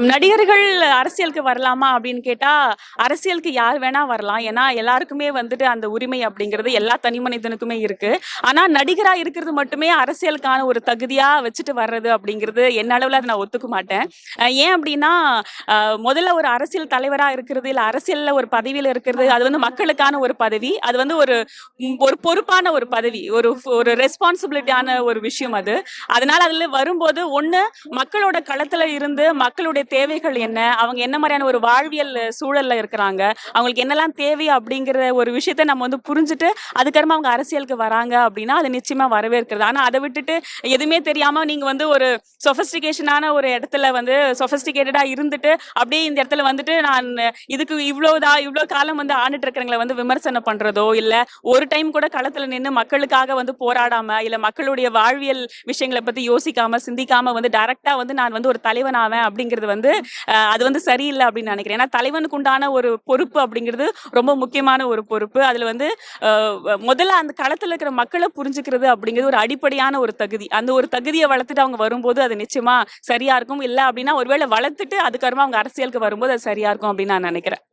நடிகர்கள் அரசியலுக்கு வரலாமா அப்படின்னு கேட்டா, அரசியலுக்கு யார் வேணா வரலாம். ஏன்னா, எல்லாருக்குமே வந்துட்டு அந்த உரிமை அப்படிங்கிறது எல்லா தனி மனிதனுக்குமே இருக்கு. ஆனா, நடிகரா இருக்கிறது மட்டுமே அரசியலுக்கான ஒரு தகுதியா வச்சுட்டு வர்றது அப்படிங்கிறது என்ன அளவுல அத நான் ஒத்துக்க மாட்டேன். ஏன் அப்படின்னா, அ முதல்ல ஒரு அரசியல் தலைவரா இருக்கிறது, இல்ல அரசியல்ல ஒரு பதவியில இருக்கிறது, அது வந்து மக்களுக்கான ஒரு பதவி. அது வந்து ஒரு பொறுப்பான ஒரு பதவி. ஒரு ரெஸ்பான்சிபிலிட்டியான ஒரு விஷயம் அது. அதனால அதுல வரும்போது ஒண்ணு மக்களோட களத்துல இருந்து மக்களுடைய தேவைகள் என்ன, அவங்க என்ன மாதிரியான ஒரு வாழ்வியல் சூழல்ல இருக்கிறாங்க, அவங்களுக்கு என்னெல்லாம் தேவை அப்படிங்கிற ஒரு விஷயத்த நம்ம வந்து புரிஞ்சுட்டு அதுக்கப்புறமா அவங்க அரசியலுக்கு வராங்க அப்படின்னா அது நிச்சயமா வரவேற்கிறது. ஆனா அதை விட்டுட்டு எதுவுமே தெரியாம நீங்க வந்து ஒரு சொஃபஸ்டிகேஷனான ஒரு இடத்துல வந்து சொஃபஸ்டிகேட்டடா இருந்துட்டு அப்படியே இந்த இடத்துல வந்துட்டு நான் இதுக்கு இவ்வளோ காலம் வந்து ஆண்டுட்டு இருக்கிறவங்களை வந்து விமர்சனம் பண்றதோ இல்ல ஒரு டைம் கூட களத்துல நின்று மக்களுக்காக வந்து போராடாம இல்ல மக்களுடைய வாழ்வியல் விஷயங்களை பத்தி யோசிக்காம சிந்திக்காம வந்து டைரக்டா வந்து நான் வந்து ஒரு தலைவன் ஆவேன் அப்படிங்கிறது வந்து அது வந்து சரியில்லை அப்படின்னு நினைக்கிறேன். ஏன்னா தலைவனுக்கு உண்டான ஒரு பொறுப்பு அப்படிங்கிறது ரொம்ப முக்கியமான ஒரு பொறுப்பு. அதுல வந்து முதல்ல அந்த களத்துல இருக்கிற மக்களை புரிஞ்சுக்கிறது அப்படிங்கிறது ஒரு அடிப்படையான ஒரு தகுதி. அந்த ஒரு தகுதியை வளர்த்துட்டு அவங்க வரும்போது அது நிச்சயமா சரியா இருக்கும். இல்லை அப்படின்னா ஒருவேளை வளர்த்துட்டு அதுக்கப்புறமா அவங்க அரசியலுக்கு வரும்போது அது சரியா இருக்கும் அப்படின்னு நான் நினைக்கிறேன்.